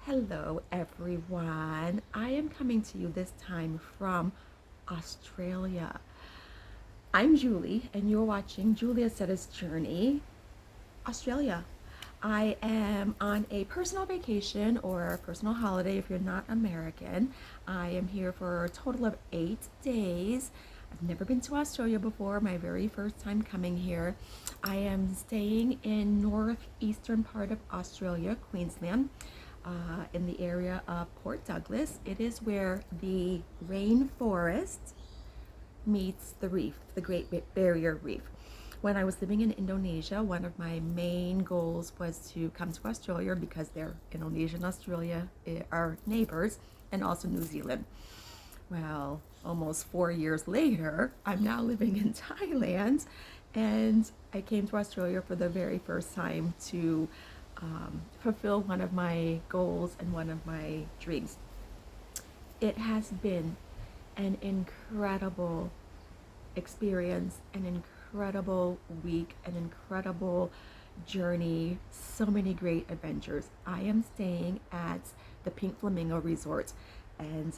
Hello, everyone. I am coming to you this time from Australia. I'm Julie, and you're watching Julie Acetta's Journey, Australia. I am on a personal vacation or a personal holiday if you're not American. I am here for a total of 8 days. I've never been to Australia before, my very first time coming here. I am staying in northeastern part of Australia, Queensland, in the area of Port Douglas. It is where the rainforest meets the reef, the Great Barrier Reef. When I was living in Indonesia, one of my main goals was to come to Australia because Indonesia and Australia are neighbors, and also New Zealand. Well, almost 4 years later, I'm now living in Thailand, and I came to Australia for the very first time to fulfill one of my goals and one of my dreams. It has been an incredible experience, an incredible week, an incredible journey, so many great adventures. I am staying at the Pink Flamingo Resort, and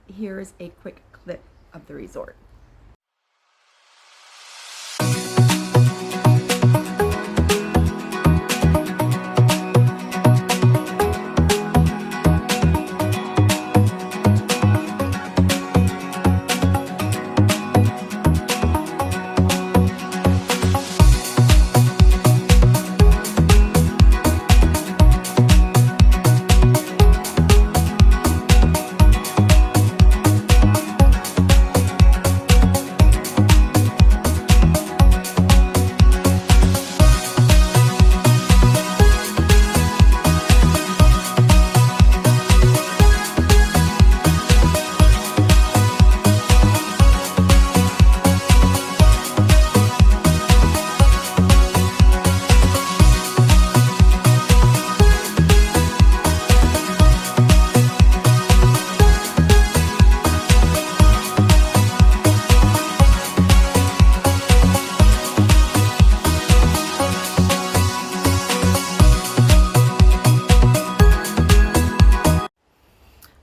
here's a quick clip of the resort.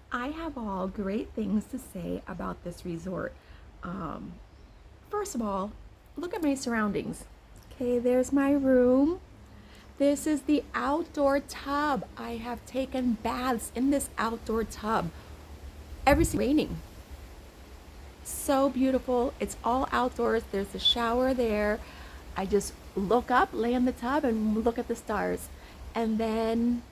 I have all great things to say about this resort. First of all, look at my surroundings. Okay, there's my room. This is the outdoor tub. I have taken baths in this outdoor tub. Raining. So beautiful. It's all outdoors. There's a shower there. I just look up, lay in the tub, and look at the stars. And then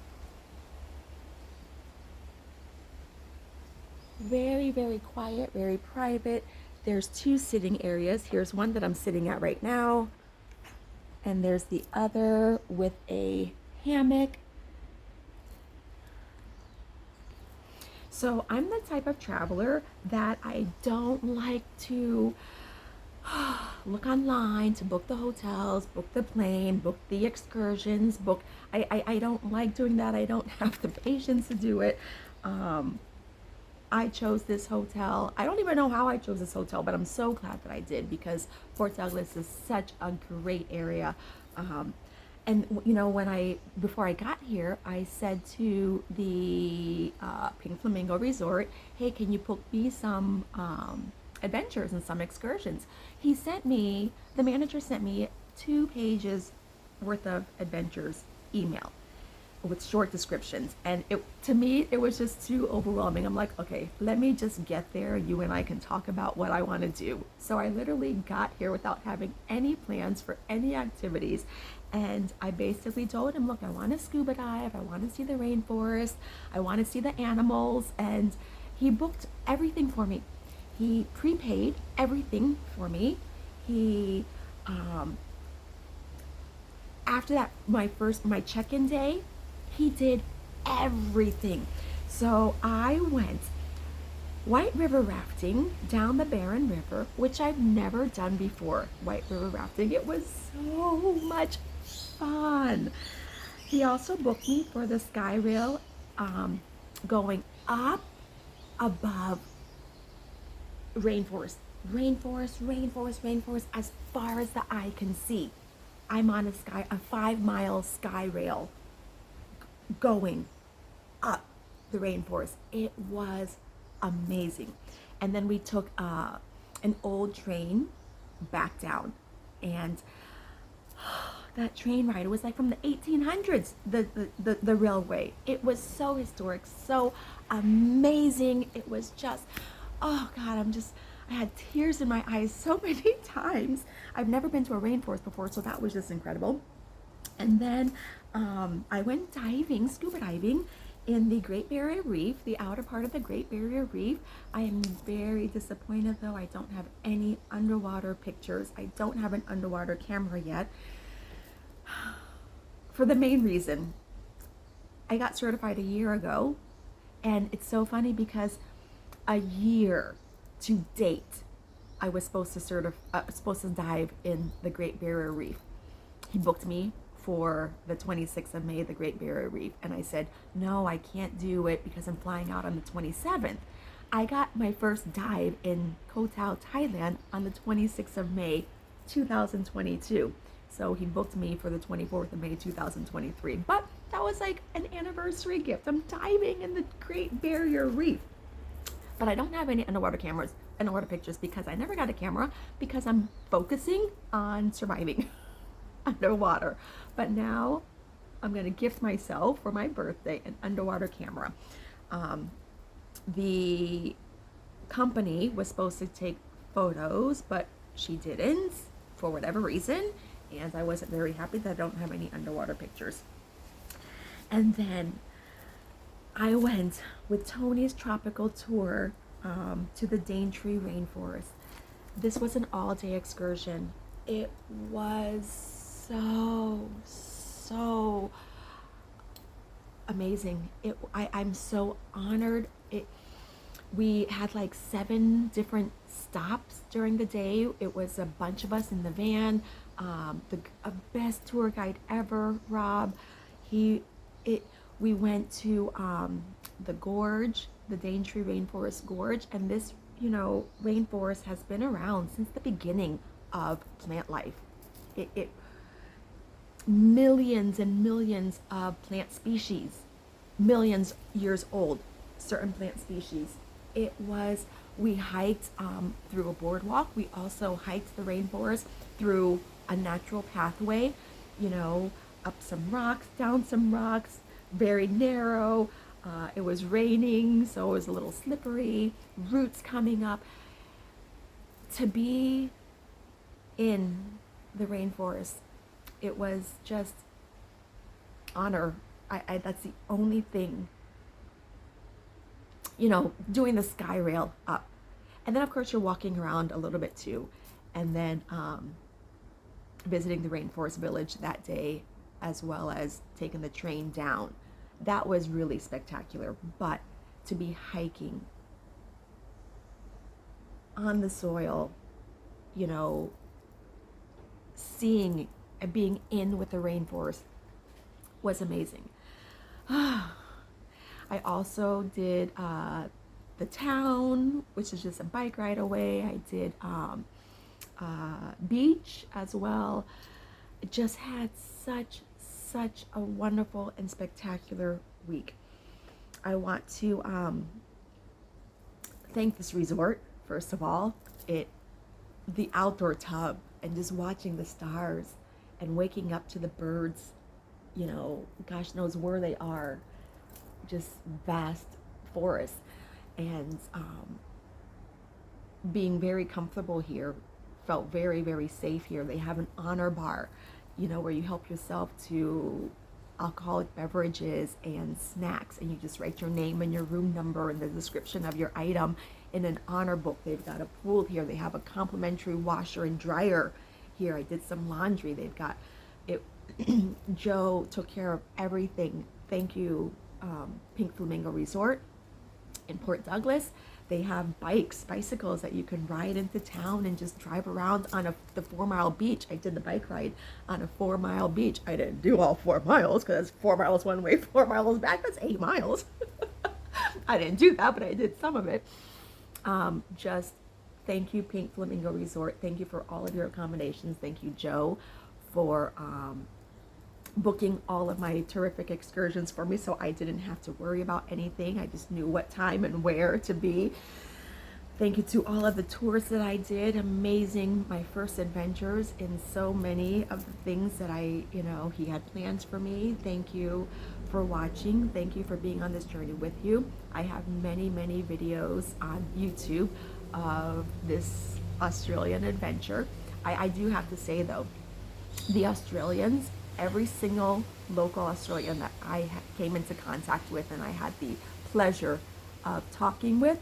very, very quiet, very private. There's two sitting areas. Here's one that I'm sitting at right now, and there's the other with a hammock. So I'm the type of traveler that I don't like to look online to book the hotels, book the plane, book the excursions, I don't like doing that. I don't have the patience to do it. I chose this hotel. I don't even know how I chose this hotel, but I'm so glad that I did because Port Douglas is such a great area. And you know, before I got here, I said to the Pink Flamingo Resort, "Hey, can you book me some adventures and some excursions?" The manager sent me 2 pages worth of adventures email with short descriptions, and to me it was just too overwhelming. I'm like, okay, let me just get there, you and I can talk about what I want to do. So I literally got here without having any plans for any activities, and I basically told him, look, I want to scuba dive, I want to see the rainforest, I want to see the animals, and he booked everything for me. He prepaid everything for me. He after that, my check-in day, he did everything. So I went white river rafting down the Barron River, which I've never done before. White river rafting. It was so much fun. He also booked me for the sky rail, going up above rainforest, as far as the eye can see. I'm on a 5-mile sky rail going up the rainforest. It was amazing. And then we took an old train back down, and that train ride, it was like from the 1800s, the railway. It was so historic, so amazing. It was just, oh God, I had tears in my eyes so many times. I've never been to a rainforest before, so that was just incredible. And then I went diving, scuba diving, in the Great Barrier Reef, the outer part of the Great Barrier Reef. I am very disappointed though, I don't have any underwater pictures. I don't have an underwater camera yet. For the main reason, I got certified a year ago, and it's so funny because a year to date, I was supposed to dive in the Great Barrier Reef. He booked me for the 26th of May, the Great Barrier Reef, and I said, no, I can't do it because I'm flying out on the 27th. I got my first dive in Koh Tao, Thailand on the 26th of May, 2022. So he booked me for the 24th of May, 2023. But that was like an anniversary gift. I'm diving in the Great Barrier Reef. But I don't have any underwater pictures because I never got a camera because I'm focusing on surviving underwater. But now I'm going to gift myself for my birthday an underwater camera. The company was supposed to take photos, but she didn't for whatever reason. And I wasn't very happy that I don't have any underwater pictures. And then I went with Tony's tropical tour to the Daintree rainforest. This was an all-day excursion. It was so amazing. I'm so honored. We had like 7 different stops during the day. It was a bunch of us in the van. A best tour guide ever, Rob. We went to the gorge, the Daintree Rainforest Gorge, and this, rainforest has been around since the beginning of plant life. Millions and millions of plant species, millions years old, certain plant species. We hiked through a boardwalk. We also hiked the rainforest through a natural pathway, up some rocks, down some rocks, very narrow. It was raining, so it was a little slippery, roots coming up. To be in the rainforest, it was just honor. That's the only thing, doing the sky rail up. And then of course you're walking around a little bit too. And then visiting the rainforest village that day, as well as taking the train down. That was really spectacular. But to be hiking on the soil, seeing and being in with the rainforest was amazing. I also did the town, which is just a bike ride away. I did beach as well. It just had such a wonderful and spectacular week. I want to thank this resort, first of all. The outdoor tub, and just watching the stars and waking up to the birds, gosh knows where they are, just vast forests, and being very comfortable here. Felt very, very safe here. They have an honor bar, where you help yourself to alcoholic beverages and snacks, and you just write your name and your room number and the description of your item in an honor book. They've got a pool here. They have a complimentary washer and dryer here. I did some laundry. They've got it. Joe took care of everything. Thank you, Pink Flamingo Resort in Port Douglas. They have bicycles that you can ride into town and just drive around on the 4-mile beach. I did the bike ride on a 4-mile beach. I didn't do all 4 miles because 4 miles one way, 4 miles back. That's 8 miles. I didn't do that, but I did some of it. Just thank you, Pink Flamingo Resort. Thank you for all of your accommodations. Thank you, Joe, for booking all of my terrific excursions for me, so I didn't have to worry about anything. I just knew what time and where to be. Thank you to all of the tours that I did. Amazing, my first adventures in so many of the things that he had plans for me. Thank you for watching. Thank you for being on this journey with you. I have many, many videos on YouTube of this Australian adventure. I do have to say though, the Australians, every single local Australian that I came into contact with and I had the pleasure of talking with,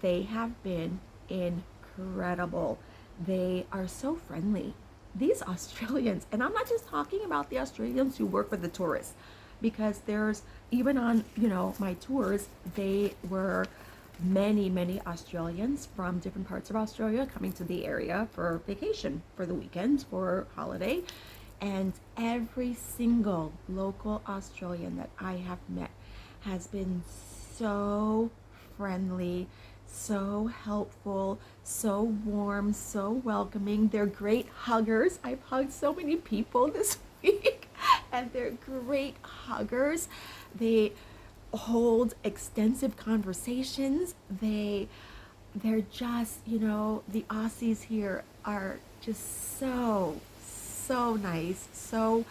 they have been incredible. They are so friendly. These Australians, and I'm not just talking about the Australians who work with the tourists, because there's, even on, my tours, they were many Australians from different parts of Australia coming to the area for vacation, for the weekend, for holiday. And every single local Australian that I have met has been so friendly, so helpful, so warm, so welcoming. They're great huggers. I've hugged so many people this week, and they're great huggers. They hold extensive conversations. They're just, the Aussies here are just so nice. So,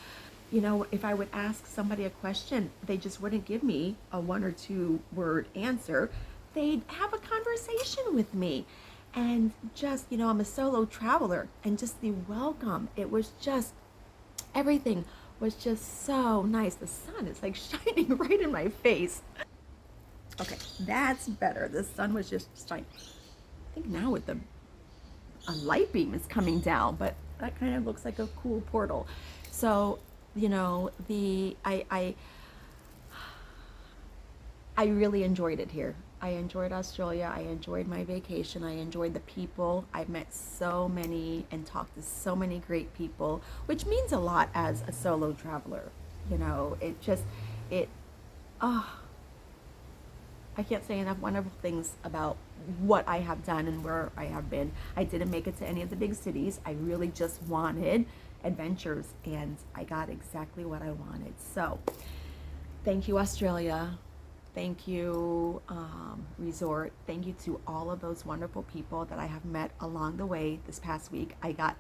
if I would ask somebody a question, they just wouldn't give me a 1 or 2 word answer. They'd have a conversation with me. And just, I'm a solo traveler, and just the welcome, it was just, everything was just so nice. The sun is like shining right in my face. Okay, that's better. The sun was just shining. I think now with a light beam is coming down, but that kind of looks like a cool portal. So, I really enjoyed it here. I enjoyed Australia. I enjoyed my vacation. I enjoyed the people. I've met so many and talked to so many great people, which means a lot as a solo traveler. I can't say enough wonderful things about what I have done and where I have been. I didn't make it to any of the big cities. I really just wanted adventures, and I got exactly what I wanted. So thank you, Australia. Thank you, resort. Thank you to all of those wonderful people that I have met along the way this past week. I got,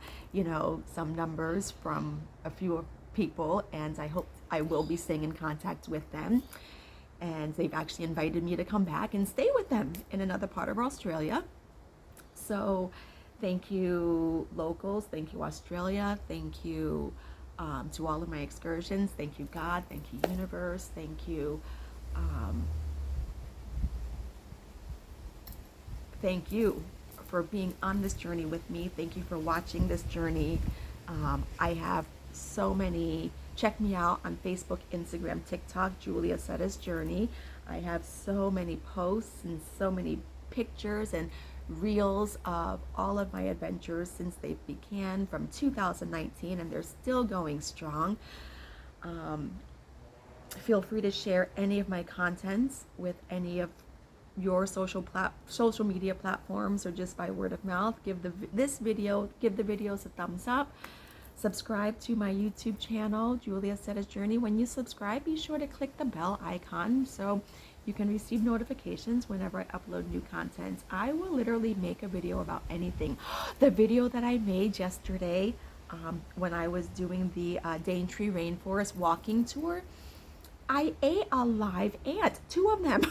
some numbers from a few people, and I hope I will be staying in contact with them. And they've actually invited me to come back and stay with them in another part of Australia. So thank you, locals. Thank you, Australia. Thank you to all of my excursions. Thank you, God. Thank you, universe. Thank you. Thank you for being on this journey with me. Thank you for watching this journey. I have so many. Check me out on Facebook, Instagram, TikTok, Julie Accetta's Journey. I have so many posts and so many pictures and reels of all of my adventures since they began from 2019, and they're still going strong. Feel free to share any of my contents with any of your social media platforms, or just by word of mouth. Give the videos a thumbs up. Subscribe to my YouTube channel, Julie Acetta's Journey. When you subscribe, be sure to click the bell icon so you can receive notifications whenever I upload new content. I will literally make a video about anything. The video that I made yesterday when I was doing the Daintree Rainforest walking tour, I ate a live ant, 2 of them.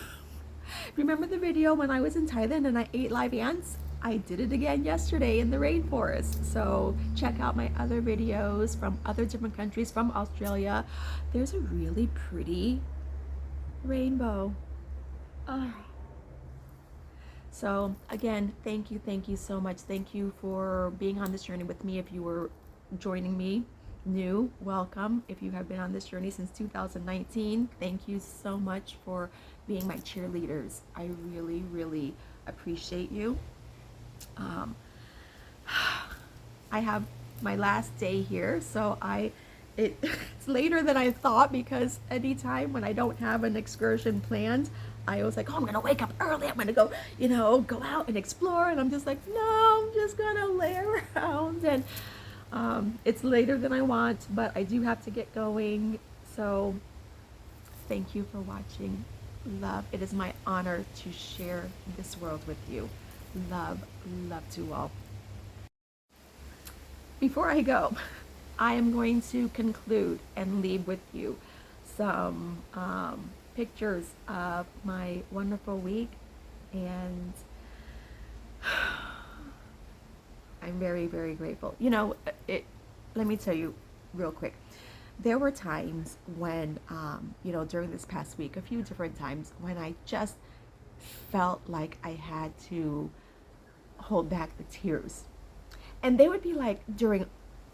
Remember the video when I was in Thailand and I ate live ants? I did it again yesterday in the rainforest. So check out my other videos from other different countries, from Australia. There's a really pretty rainbow. So again, thank you so much. Thank you for being on this journey with me. If you were joining me new, welcome. If you have been on this journey since 2019, thank you so much for being my cheerleaders. I really appreciate you. I have my last day here, so it's later than I thought, because anytime when I don't have an excursion planned, I was like, oh, I'm gonna wake up early, I'm gonna go, go out and explore, and I'm just like, no, I'm just gonna lay around. And It's later than I want, but I do have to get going. So thank you for watching. Love. It is my honor to share this world with you. Love, love to all. Before I go, I am going to conclude and leave with you some pictures of my wonderful week, and I'm very, very grateful. You know, let me tell you real quick. There were times when, during this past week, a few different times when I just felt like I had to hold back the tears. And they would be like during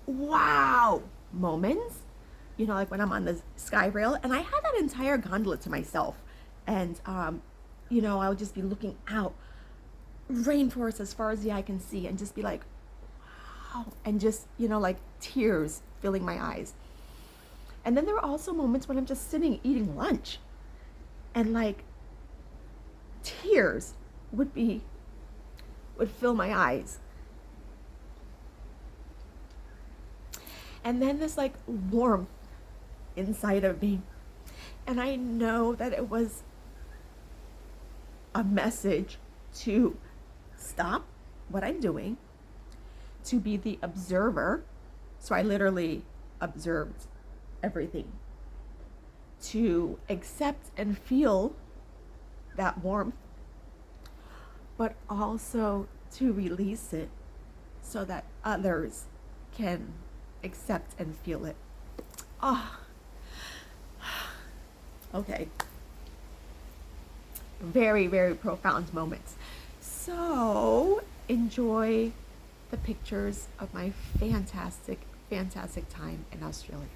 wow moments, like when I'm on the sky rail and I had that entire gondola to myself. And, I would just be looking out, rainforest as far as the eye can see, and just be like, wow, and just, like tears filling my eyes. And then there were also moments when I'm just sitting eating lunch and like tears would fill my eyes. And then this like warmth inside of me. And I know that it was a message to stop what I'm doing, to be the observer. So I literally observed everything, to accept and feel that warmth, but also to release it so that others can accept and feel it. Oh, okay. Very, very profound moments. So enjoy the pictures of my fantastic, fantastic time in Australia.